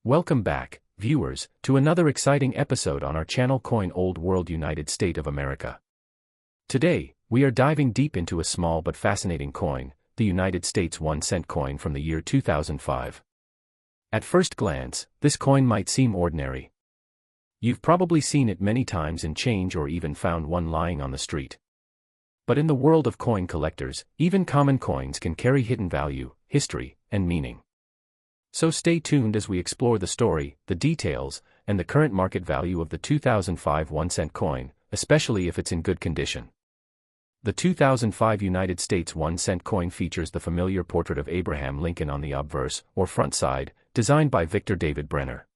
Welcome back, viewers, to another exciting episode on our channel Coin Old World United States of America. Today, we are diving deep into a small but fascinating coin, the United States 1-cent coin from the year 2005. At first glance, this coin might seem ordinary. You've probably seen it many times in change or even found one lying on the street. But in the world of coin collectors, even common coins can carry hidden value, history, and meaning. So stay tuned as we explore the story, the details, and the current market value of the 2005 1-cent coin, especially if it's in good condition. The 2005 United States 1-cent coin features the familiar portrait of Abraham Lincoln on the obverse, or front side, designed by Victor David Brenner.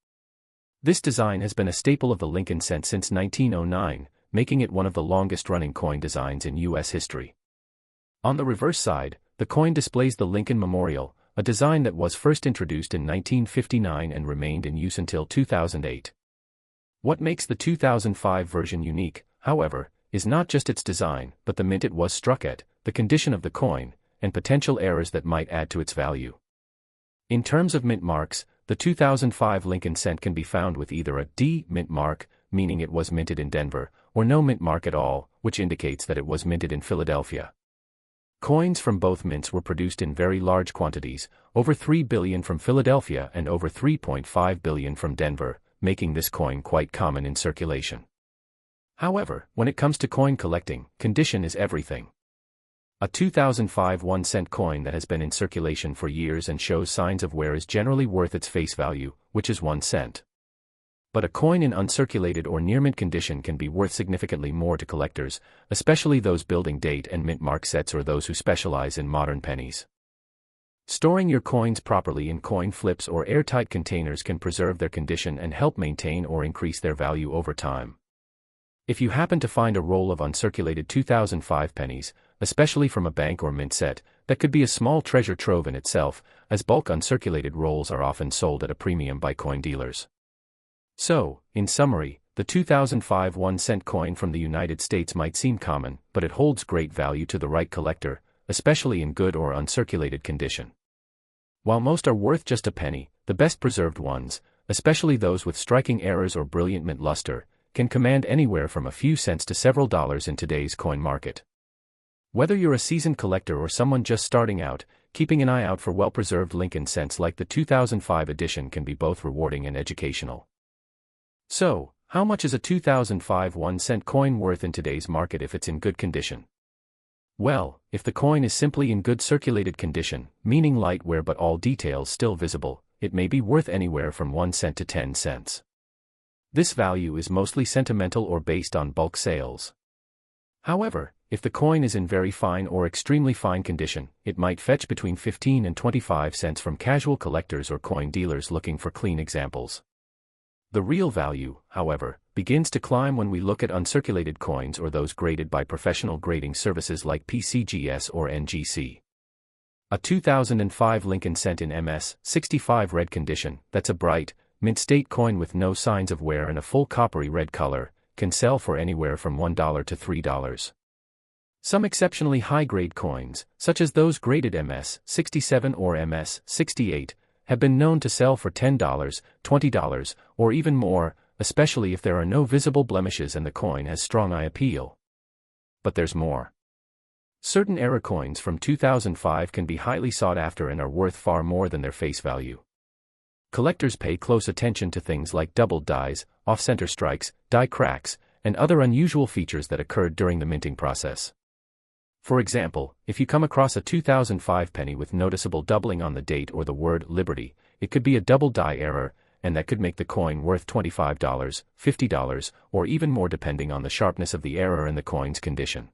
This design has been a staple of the Lincoln cent since 1909, making it one of the longest-running coin designs in U.S. history. On the reverse side, the coin displays the Lincoln Memorial, a design that was first introduced in 1959 and remained in use until 2008. What makes the 2005 version unique, however, is not just its design, but the mint it was struck at, the condition of the coin, and potential errors that might add to its value. In terms of mint marks, the 2005 Lincoln cent can be found with either a D mint mark, meaning it was minted in Denver, or no mint mark at all, which indicates that it was minted in Philadelphia. Coins from both mints were produced in very large quantities, over 3 billion from Philadelphia and over 3.5 billion from Denver, making this coin quite common in circulation. However, when it comes to coin collecting, condition is everything. A 2005 1-cent coin that has been in circulation for years and shows signs of wear is generally worth its face value, which is 1 cent. But a coin in uncirculated or near-mint condition can be worth significantly more to collectors, especially those building date and mint mark sets or those who specialize in modern pennies. Storing your coins properly in coin flips or airtight containers can preserve their condition and help maintain or increase their value over time. If you happen to find a roll of uncirculated 2005 pennies, especially from a bank or mint set, that could be a small treasure trove in itself, as bulk uncirculated rolls are often sold at a premium by coin dealers. So, in summary, the 2005 1-cent coin from the United States might seem common, but it holds great value to the right collector, especially in good or uncirculated condition. While most are worth just a penny, the best preserved ones, especially those with striking errors or brilliant mint luster, can command anywhere from a few cents to several dollars in today's coin market. Whether you're a seasoned collector or someone just starting out, keeping an eye out for well-preserved Lincoln cents like the 2005 edition can be both rewarding and educational. So, how much is a 2005 1-cent coin worth in today's market if it's in good condition? Well, if the coin is simply in good circulated condition, meaning light wear but all details still visible, it may be worth anywhere from 1 cent to 10 cents. This value is mostly sentimental or based on bulk sales. However, if the coin is in very fine or extremely fine condition, it might fetch between 15 and 25 cents from casual collectors or coin dealers looking for clean examples. The real value, however, begins to climb when we look at uncirculated coins or those graded by professional grading services like PCGS or NGC. A 2005 Lincoln cent in MS-65 red condition, that's a bright, mint-state coin with no signs of wear and a full coppery red color, can sell for anywhere from $1 to $3. Some exceptionally high-grade coins, such as those graded MS-67 or MS-68, have been known to sell for $10, $20, or even more, especially if there are no visible blemishes and the coin has strong eye appeal. But there's more. Certain era coins from 2005 can be highly sought after and are worth far more than their face value. Collectors pay close attention to things like doubled dies, off-center strikes, die cracks, and other unusual features that occurred during the minting process. For example, if you come across a 2005 penny with noticeable doubling on the date or the word Liberty, it could be a double die error, and that could make the coin worth $25, $50, or even more depending on the sharpness of the error and the coin's condition.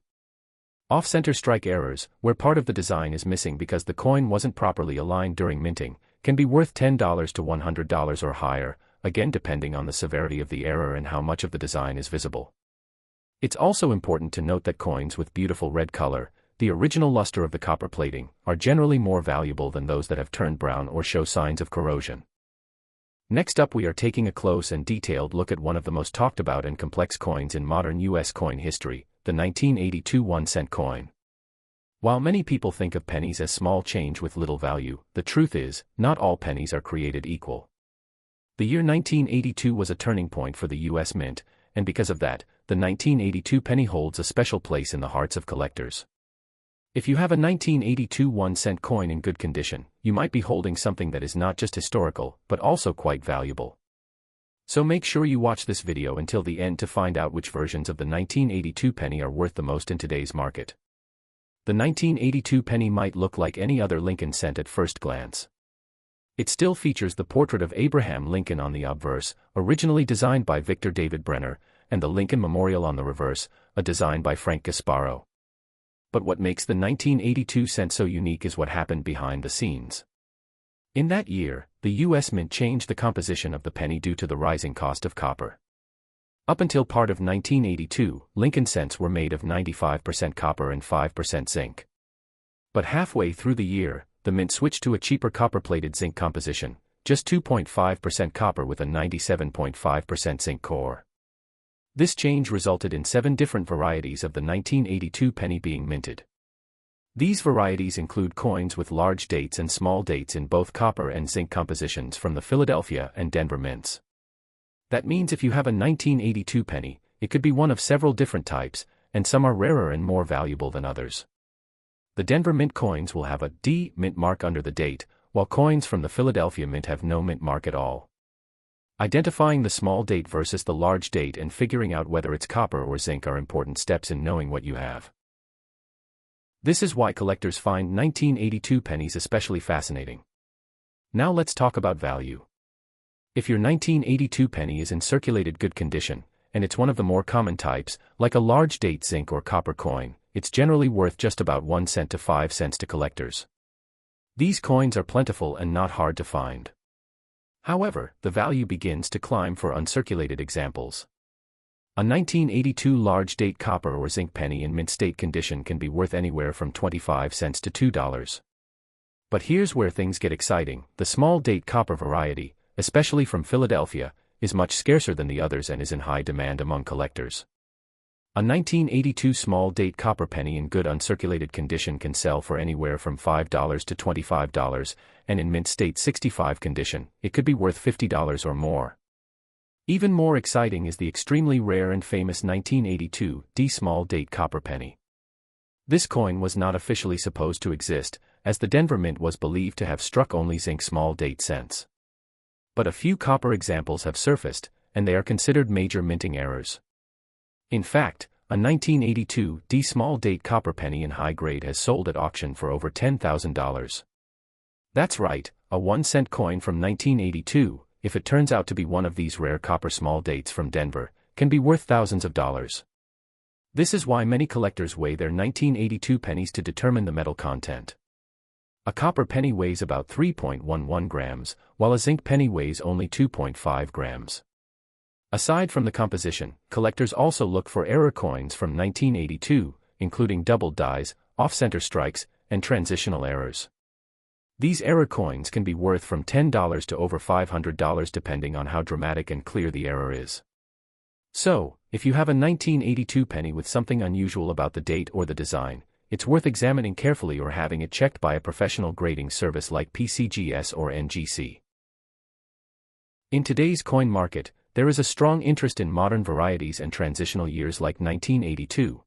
Off-center strike errors, where part of the design is missing because the coin wasn't properly aligned during minting, can be worth $10 to $100 or higher, again depending on the severity of the error and how much of the design is visible. It's also important to note that coins with beautiful red color, the original luster of the copper plating, are generally more valuable than those that have turned brown or show signs of corrosion. Next up, we are taking a close and detailed look at one of the most talked about and complex coins in modern U.S. coin history, the 1982 1-cent coin. While many people think of pennies as small change with little value, the truth is, not all pennies are created equal. The year 1982 was a turning point for the U.S. Mint, and because of that, the 1982 penny holds a special place in the hearts of collectors. If you have a 1982 1-cent coin in good condition, you might be holding something that is not just historical, but also quite valuable. So make sure you watch this video until the end to find out which versions of the 1982 penny are worth the most in today's market. The 1982 penny might look like any other Lincoln cent at first glance. It still features the portrait of Abraham Lincoln on the obverse, originally designed by Victor David Brenner, and the Lincoln Memorial on the reverse, a design by Frank Gasparo. But what makes the 1982 cent so unique is what happened behind the scenes. In that year, the U.S. Mint changed the composition of the penny due to the rising cost of copper. Up until part of 1982, Lincoln cents were made of 95% copper and 5% zinc. But halfway through the year, the Mint switched to a cheaper copper-plated zinc composition, just 2.5% copper with a 97.5% zinc core. This change resulted in 7 different varieties of the 1982 penny being minted. These varieties include coins with large dates and small dates in both copper and zinc compositions from the Philadelphia and Denver mints. That means if you have a 1982 penny, it could be one of several different types, and some are rarer and more valuable than others. The Denver Mint coins will have a D mint mark under the date, while coins from the Philadelphia Mint have no mint mark at all. Identifying the small date versus the large date and figuring out whether it's copper or zinc are important steps in knowing what you have. This is why collectors find 1982 pennies especially fascinating. Now let's talk about value. If your 1982 penny is in circulated good condition, and it's one of the more common types, like a large date zinc or copper coin, it's generally worth just about 1 cent to 5 cents to collectors. These coins are plentiful and not hard to find. However, the value begins to climb for uncirculated examples. A 1982 large date copper or zinc penny in mint state condition can be worth anywhere from 25 cents to $2. But here's where things get exciting. The small date copper variety, especially from Philadelphia, is much scarcer than the others and is in high demand among collectors. A 1982 small date copper penny in good uncirculated condition can sell for anywhere from $5 to $25, and in mint state 65 condition, it could be worth $50 or more. Even more exciting is the extremely rare and famous 1982 D small date copper penny. This coin was not officially supposed to exist, as the Denver Mint was believed to have struck only zinc small date cents. But a few copper examples have surfaced, and they are considered major minting errors. In fact, a 1982 D small date copper penny in high grade has sold at auction for over $10,000. That's right, a 1-cent coin from 1982, if it turns out to be one of these rare copper small dates from Denver, can be worth thousands of dollars. This is why many collectors weigh their 1982 pennies to determine the metal content. A copper penny weighs about 3.11 grams, while a zinc penny weighs only 2.5 grams. Aside from the composition, collectors also look for error coins from 1982, including doubled dies, off-center strikes, and transitional errors. These error coins can be worth from $10 to over $500 depending on how dramatic and clear the error is. So, if you have a 1982 penny with something unusual about the date or the design, it's worth examining carefully or having it checked by a professional grading service like PCGS or NGC. In today's coin market, there is a strong interest in modern varieties and transitional years like 1982.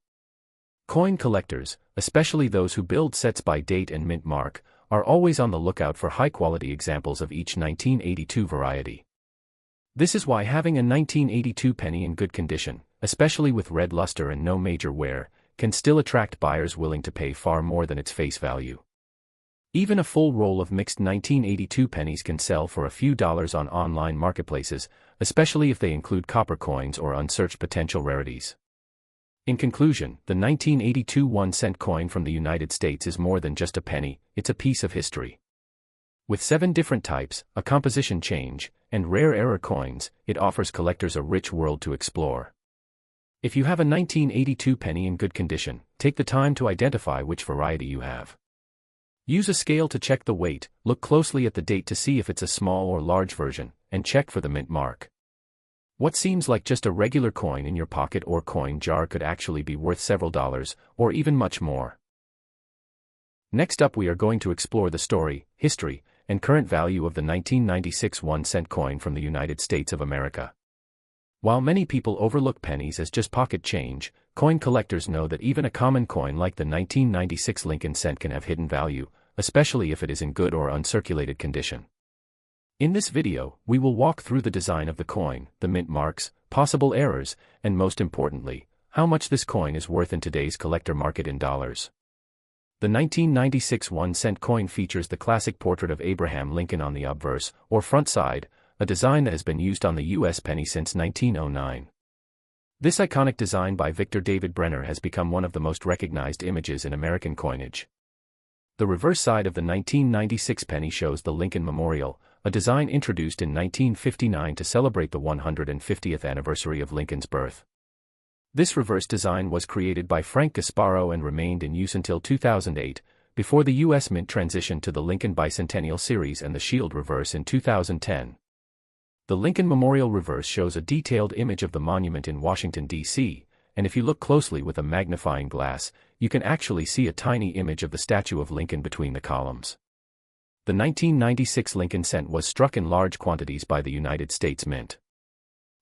Coin collectors, especially those who build sets by date and mint mark, are always on the lookout for high-quality examples of each 1982 variety. This is why having a 1982 penny in good condition, especially with red luster and no major wear, can still attract buyers willing to pay far more than its face value. Even a full roll of mixed 1982 pennies can sell for a few dollars on online marketplaces, especially if they include copper coins or unsearched potential rarities. In conclusion, the 1982 1-cent coin from the United States is more than just a penny, it's a piece of history. With 7 different types, a composition change, and rare error coins, it offers collectors a rich world to explore. If you have a 1982 penny in good condition, take the time to identify which variety you have. Use a scale to check the weight, look closely at the date to see if it's a small or large version, and check for the mint mark. What seems like just a regular coin in your pocket or coin jar could actually be worth several dollars, or even much more. Next up we are going to explore the story, history, and current value of the 1996 1-cent coin from the United States of America. While many people overlook pennies as just pocket change, coin collectors know that even a common coin like the 1996 Lincoln cent can have hidden value, especially if it is in good or uncirculated condition. In this video, we will walk through the design of the coin, the mint marks, possible errors, and most importantly, how much this coin is worth in today's collector market in dollars. The 1996 1-cent coin features the classic portrait of Abraham Lincoln on the obverse, or front side, a design that has been used on the U.S. penny since 1909. This iconic design by Victor David Brenner has become one of the most recognized images in American coinage. The reverse side of the 1996 penny shows the Lincoln Memorial, a design introduced in 1959 to celebrate the 150th anniversary of Lincoln's birth. This reverse design was created by Frank Gasparo and remained in use until 2008, before the U.S. Mint transitioned to the Lincoln Bicentennial Series and the Shield reverse in 2010. The Lincoln Memorial reverse shows a detailed image of the monument in Washington, D.C., and if you look closely with a magnifying glass, you can actually see a tiny image of the statue of Lincoln between the columns. The 1996 Lincoln cent was struck in large quantities by the United States Mint.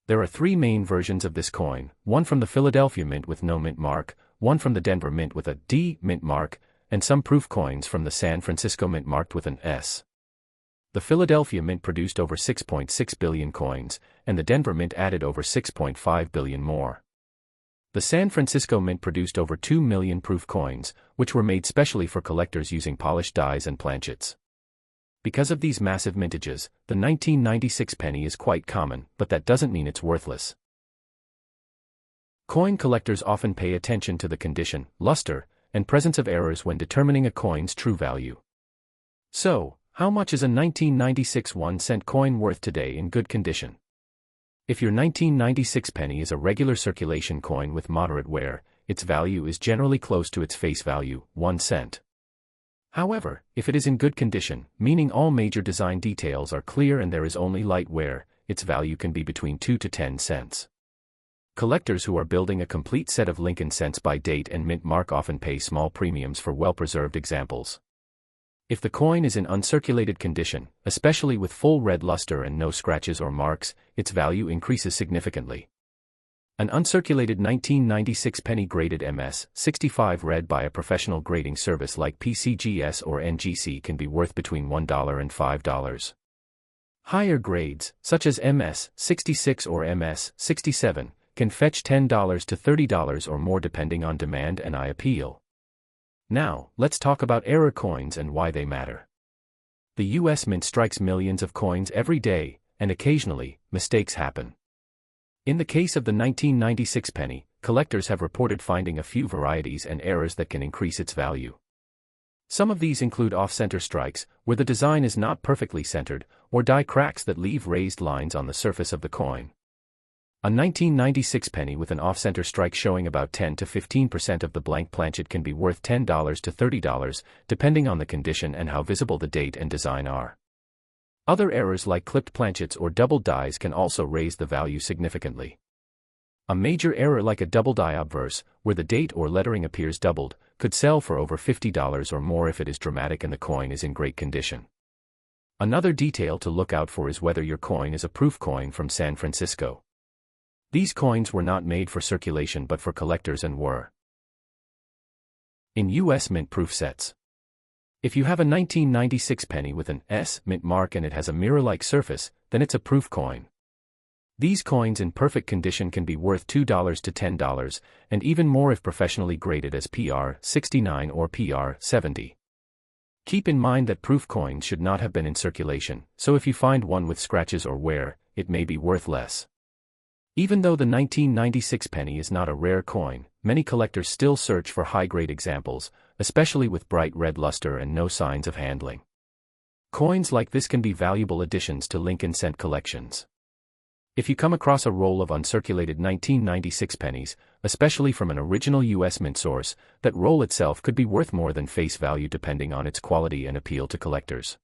There are three main versions of this coin, one from the Philadelphia Mint with no mint mark, one from the Denver Mint with a D mint mark, and some proof coins from the San Francisco Mint marked with an S. The Philadelphia Mint produced over 6.6 billion coins, and the Denver Mint added over 6.5 billion more. The San Francisco Mint produced over 2 million proof coins, which were made specially for collectors using polished dies and planchets. Because of these massive mintages, the 1996 penny is quite common, but that doesn't mean it's worthless. Coin collectors often pay attention to the condition, luster, and presence of errors when determining a coin's true value. So, how much is a 1996 1-cent coin worth today in good condition? If your 1996 penny is a regular circulation coin with moderate wear, its value is generally close to its face value, 1 cent. However, if it is in good condition, meaning all major design details are clear and there is only light wear, its value can be between 2 to 10 cents. Collectors who are building a complete set of Lincoln cents by date and mint mark often pay small premiums for well-preserved examples. If the coin is in uncirculated condition, especially with full red luster and no scratches or marks, its value increases significantly. An uncirculated 1996 penny graded MS-65 read by a professional grading service like PCGS or NGC can be worth between $1 and $5. Higher grades, such as MS-66 or MS-67, can fetch $10 to $30 or more depending on demand and eye appeal. Now, let's talk about error coins and why they matter. The U.S. Mint strikes millions of coins every day, and occasionally, mistakes happen. In the case of the 1996 penny, collectors have reported finding a few varieties and errors that can increase its value. Some of these include off-center strikes, where the design is not perfectly centered, or die cracks that leave raised lines on the surface of the coin. A 1996 penny with an off-center strike showing about 10 to 15% of the blank planchet can be worth $10 to $30, depending on the condition and how visible the date and design are. Other errors like clipped planchets or doubled dies can also raise the value significantly. A major error like a double die obverse, where the date or lettering appears doubled, could sell for over $50 or more if it is dramatic and the coin is in great condition. Another detail to look out for is whether your coin is a proof coin from San Francisco. These coins were not made for circulation but for collectors and were in U.S. Mint proof sets. If you have a 1996 penny with an S mint mark and it has a mirror-like surface, then it's a proof coin. These coins in perfect condition can be worth $2 to $10, and even more if professionally graded as PR 69 or PR 70. Keep in mind that proof coins should not have been in circulation, so if you find one with scratches or wear, it may be worth less. Even though the 1996 penny is not a rare coin, many collectors still search for high-grade examples, especially with bright red luster and no signs of handling. Coins like this can be valuable additions to Lincoln cent collections. If you come across a roll of uncirculated 1996 pennies, especially from an original U.S. Mint source, that roll itself could be worth more than face value depending on its quality and appeal to collectors.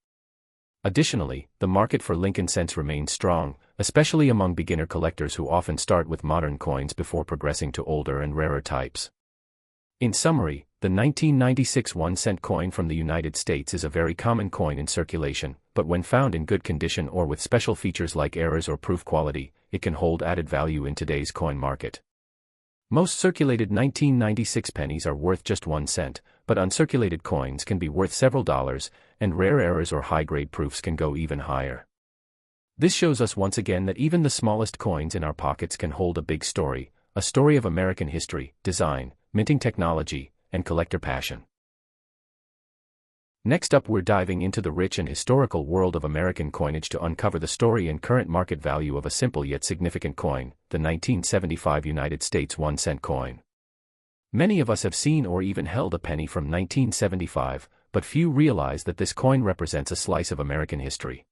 Additionally, the market for Lincoln cents remains strong, especially among beginner collectors who often start with modern coins before progressing to older and rarer types. In summary, the 1996 1-cent coin from the United States is a very common coin in circulation, but when found in good condition or with special features like errors or proof quality, it can hold added value in today's coin market. Most circulated 1996 pennies are worth just 1 cent, but uncirculated coins can be worth several dollars, and rare errors or high-grade proofs can go even higher. This shows us once again that even the smallest coins in our pockets can hold a big story, a story of American history, design, minting technology, and collector passion. Next up, we're diving into the rich and historical world of American coinage to uncover the story and current market value of a simple yet significant coin, the 1975 United States 1-cent coin. Many of us have seen or even held a penny from 1975, but few realize that this coin represents a slice of American history.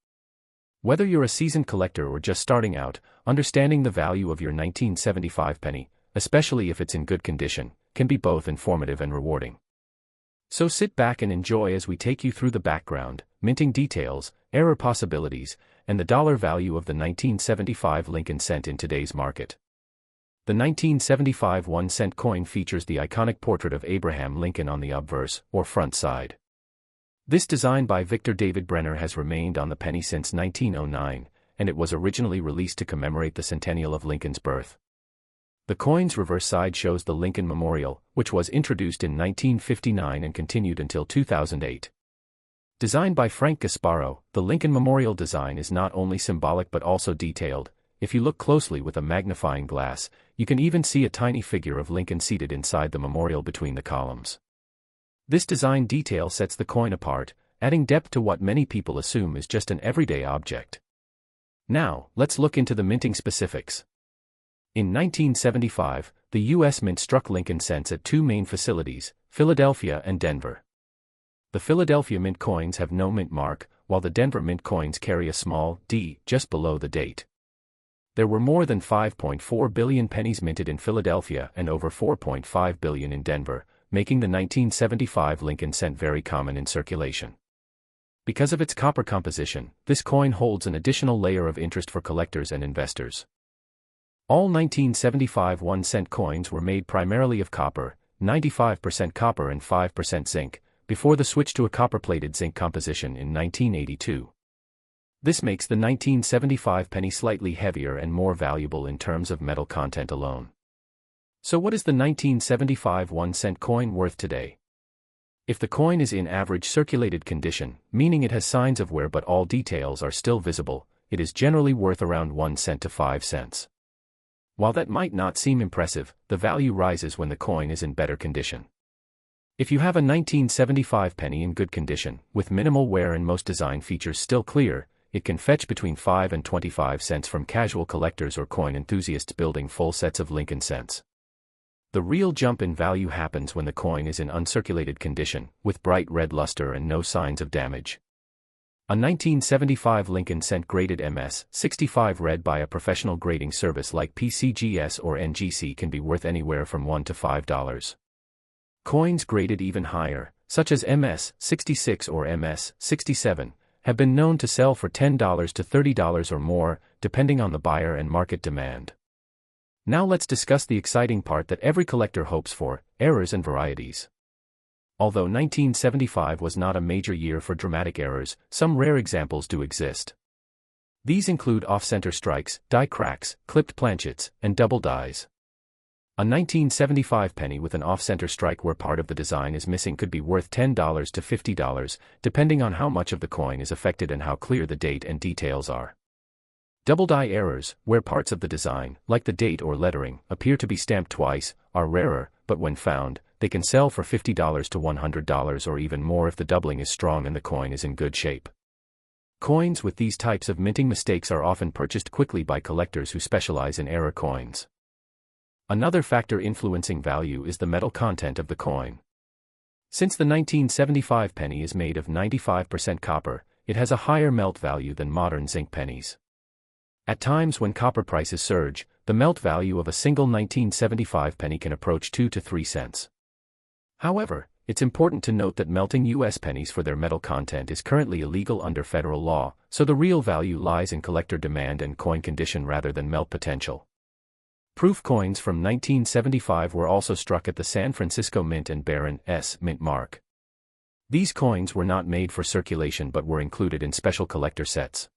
Whether you're a seasoned collector or just starting out, understanding the value of your 1975 penny, especially if it's in good condition, can be both informative and rewarding. So sit back and enjoy as we take you through the background, minting details, error possibilities, and the dollar value of the 1975 Lincoln cent in today's market. The 1975 1-cent coin features the iconic portrait of Abraham Lincoln on the obverse, or front side. This design by Victor David Brenner has remained on the penny since 1909, and it was originally released to commemorate the centennial of Lincoln's birth. The coin's reverse side shows the Lincoln Memorial, which was introduced in 1959 and continued until 2008. Designed by Frank Gasparo, the Lincoln Memorial design is not only symbolic but also detailed. If you look closely with a magnifying glass, you can even see a tiny figure of Lincoln seated inside the memorial between the columns. This design detail sets the coin apart, adding depth to what many people assume is just an everyday object. Now, let's look into the minting specifics. In 1975, the U.S. Mint struck Lincoln cents at two main facilities, Philadelphia and Denver. The Philadelphia Mint coins have no mint mark, while the Denver Mint coins carry a small D just below the date. There were more than 5.4 billion pennies minted in Philadelphia and over 4.5 billion in Denver, making the 1975 Lincoln cent very common in circulation. Because of its copper composition, this coin holds an additional layer of interest for collectors and investors. All 1975 1-cent coins were made primarily of copper, 95% copper and 5% zinc, before the switch to a copper-plated zinc composition in 1982. This makes the 1975 penny slightly heavier and more valuable in terms of metal content alone. So what is the 1975 1-cent coin worth today? If the coin is in average circulated condition, meaning it has signs of wear but all details are still visible, it is generally worth around 1 cent to 5 cents. While that might not seem impressive, the value rises when the coin is in better condition. If you have a 1975 penny in good condition, with minimal wear and most design features still clear, it can fetch between 5 and 25 cents from casual collectors or coin enthusiasts building full sets of Lincoln cents. The real jump in value happens when the coin is in uncirculated condition, with bright red luster and no signs of damage. A 1975 Lincoln cent graded MS-65 read by a professional grading service like PCGS or NGC can be worth anywhere from $1 to $5. Coins graded even higher, such as MS-66 or MS-67, have been known to sell for $10 to $30 or more, depending on the buyer and market demand. Now let's discuss the exciting part that every collector hopes for, errors and varieties. Although 1975 was not a major year for dramatic errors, some rare examples do exist. These include off-center strikes, die cracks, clipped planchets, and double dies. A 1975 penny with an off-center strike where part of the design is missing could be worth $10 to $50, depending on how much of the coin is affected and how clear the date and details are. Double die errors, where parts of the design, like the date or lettering, appear to be stamped twice, are rarer, but when found, they can sell for $50 to $100 or even more if the doubling is strong and the coin is in good shape. Coins with these types of minting mistakes are often purchased quickly by collectors who specialize in error coins. Another factor influencing value is the metal content of the coin. Since the 1975 penny is made of 95% copper, it has a higher melt value than modern zinc pennies. At times when copper prices surge, the melt value of a single 1975 penny can approach 2 to 3 cents. However, it's important to note that melting U.S. pennies for their metal content is currently illegal under federal law, so the real value lies in collector demand and coin condition rather than melt potential. Proof coins from 1975 were also struck at the San Francisco Mint and Barron S. Mint mark. These coins were not made for circulation but were included in special collector sets.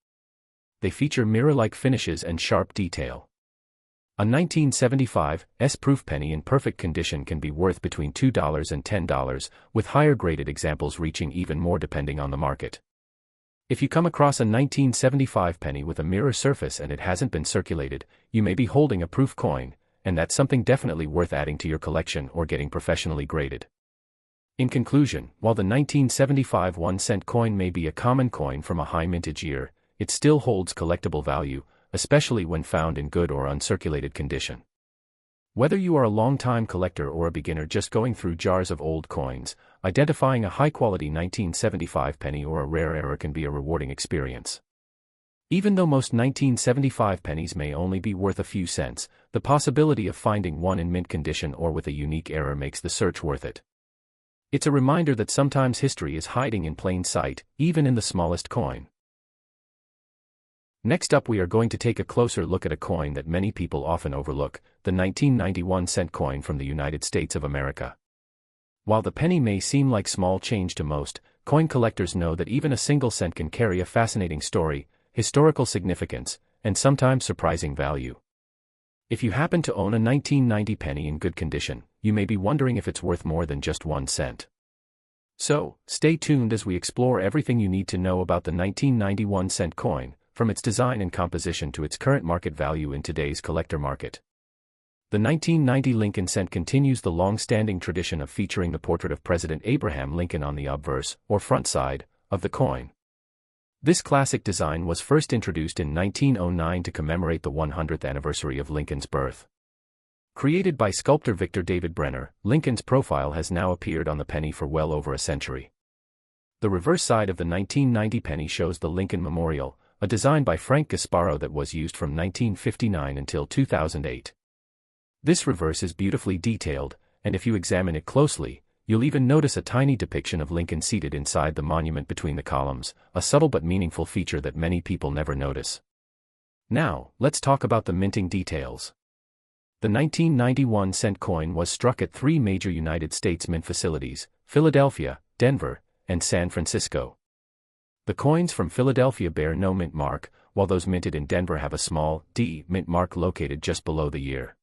They feature mirror-like finishes and sharp detail. A 1975 S-proof penny in perfect condition can be worth between $2 and $10, with higher graded examples reaching even more depending on the market. If you come across a 1975 penny with a mirror surface and it hasn't been circulated, you may be holding a proof coin, and that's something definitely worth adding to your collection or getting professionally graded. In conclusion, while the 1975 1-cent coin may be a common coin from a high mintage year, it still holds collectible value, especially when found in good or uncirculated condition. Whether you are a long-time collector or a beginner just going through jars of old coins, identifying a high-quality 1975 penny or a rare error can be a rewarding experience. Even though most 1975 pennies may only be worth a few cents, the possibility of finding one in mint condition or with a unique error makes the search worth it. It's a reminder that sometimes history is hiding in plain sight, even in the smallest coin. Next up, we are going to take a closer look at a coin that many people often overlook, the 1991 cent coin from the United States of America. While the penny may seem like small change to most, coin collectors know that even a single cent can carry a fascinating story, historical significance, and sometimes surprising value. If you happen to own a 1990 penny in good condition, you may be wondering if it's worth more than just 1 cent. So, stay tuned as we explore everything you need to know about the 1991 cent coin, from its design and composition to its current market value in today's collector market. The 1990 Lincoln cent continues the long-standing tradition of featuring the portrait of President Abraham Lincoln on the obverse, or front side, of the coin. This classic design was first introduced in 1909 to commemorate the 100th anniversary of Lincoln's birth. Created by sculptor Victor David Brenner, Lincoln's profile has now appeared on the penny for well over a century. The reverse side of the 1990 penny shows the Lincoln Memorial, a design by Frank Gasparo that was used from 1959 until 2008. This reverse is beautifully detailed, and if you examine it closely, you'll even notice a tiny depiction of Lincoln seated inside the monument between the columns, a subtle but meaningful feature that many people never notice. Now, let's talk about the minting details. The 1991 cent coin was struck at 3 major United States mint facilities: Philadelphia, Denver, and San Francisco. The coins from Philadelphia bear no mint mark, while those minted in Denver have a small D mint mark located just below the year.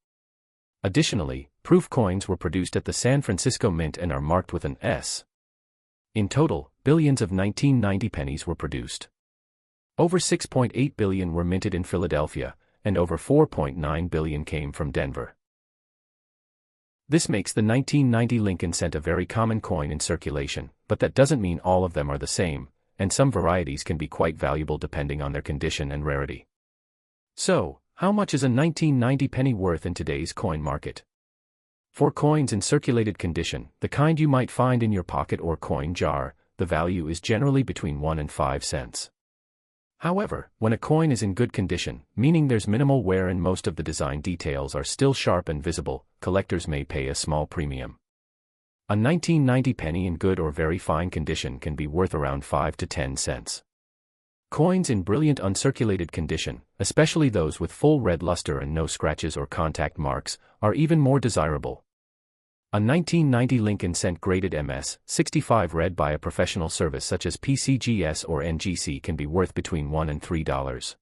Additionally, proof coins were produced at the San Francisco Mint and are marked with an S. In total, billions of 1990 pennies were produced. Over 6.8 billion were minted in Philadelphia, and over 4.9 billion came from Denver. This makes the 1990 Lincoln cent a very common coin in circulation, but that doesn't mean all of them are the same, and some varieties can be quite valuable depending on their condition and rarity. So, how much is a 1990 penny worth in today's coin market? For coins in circulated condition, the kind you might find in your pocket or coin jar, the value is generally between 1 and 5 cents. However, when a coin is in good condition, meaning there's minimal wear and most of the design details are still sharp and visible, collectors may pay a small premium. A 1990 penny in good or very fine condition can be worth around 5 to 10 cents. Coins in brilliant uncirculated condition, especially those with full red luster and no scratches or contact marks, are even more desirable. A 1990 Lincoln cent graded MS-65 read by a professional service such as PCGS or NGC can be worth between $1 and $3.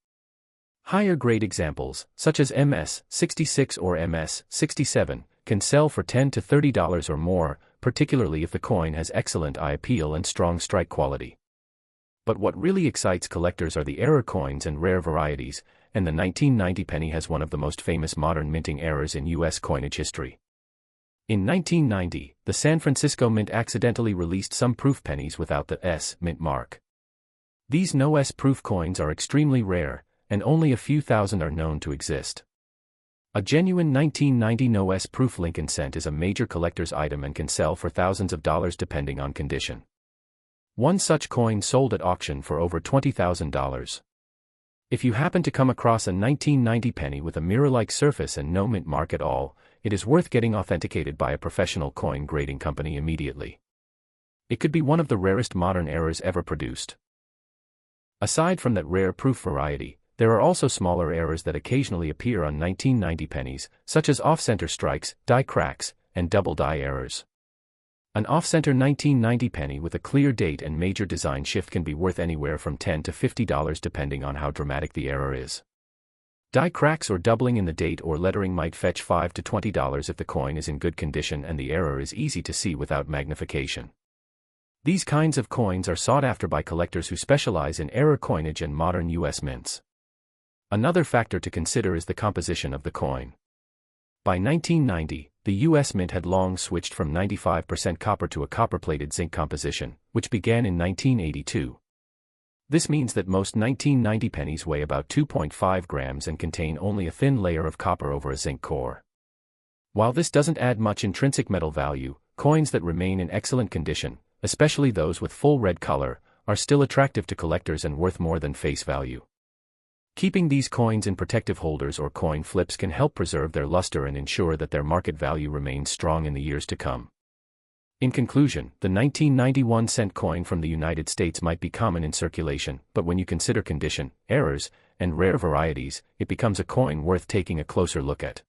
Higher grade examples, such as MS-66 or MS-67, can sell for $10 to $30 or more, particularly if the coin has excellent eye appeal and strong strike quality. But what really excites collectors are the error coins and rare varieties, and the 1990 penny has one of the most famous modern minting errors in U.S. coinage history. In 1990, the San Francisco Mint accidentally released some proof pennies without the S mint mark. These no S proof coins are extremely rare, and only a few thousand are known to exist. A genuine 1990 no S proof Lincoln cent is a major collector's item and can sell for thousands of dollars depending on condition. One such coin sold at auction for over $20,000. If you happen to come across a 1990 penny with a mirror-like surface and no mint mark at all, it is worth getting authenticated by a professional coin grading company immediately. It could be one of the rarest modern errors ever produced. Aside from that rare proof variety, there are also smaller errors that occasionally appear on 1990 pennies, such as off-center strikes, die cracks, and double die errors. An off-center 1990 penny with a clear date and major design shift can be worth anywhere from $10 to $50 depending on how dramatic the error is. Die cracks or doubling in the date or lettering might fetch $5 to $20 if the coin is in good condition and the error is easy to see without magnification. These kinds of coins are sought after by collectors who specialize in error coinage and modern U.S. mints. Another factor to consider is the composition of the coin. By 1990, the U.S. Mint had long switched from 95% copper to a copper-plated zinc composition, which began in 1982. This means that most 1990 pennies weigh about 2.5 grams and contain only a thin layer of copper over a zinc core. While this doesn't add much intrinsic metal value, coins that remain in excellent condition, especially those with full red color, are still attractive to collectors and worth more than face value. Keeping these coins in protective holders or coin flips can help preserve their luster and ensure that their market value remains strong in the years to come. In conclusion, the 1991 cent coin from the United States might be common in circulation, but when you consider condition, errors, and rare varieties, it becomes a coin worth taking a closer look at.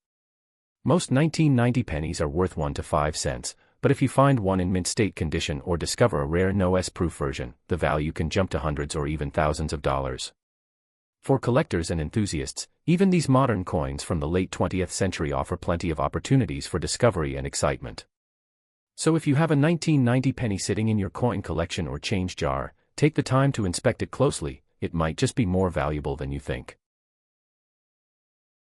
Most 1990 pennies are worth 1 to 5 cents, but if you find one in mint state condition or discover a rare no-S-proof version, the value can jump to hundreds or even thousands of dollars. For collectors and enthusiasts, even these modern coins from the late 20th century offer plenty of opportunities for discovery and excitement. So if you have a 1990 penny sitting in your coin collection or change jar, take the time to inspect it closely. It might just be more valuable than you think.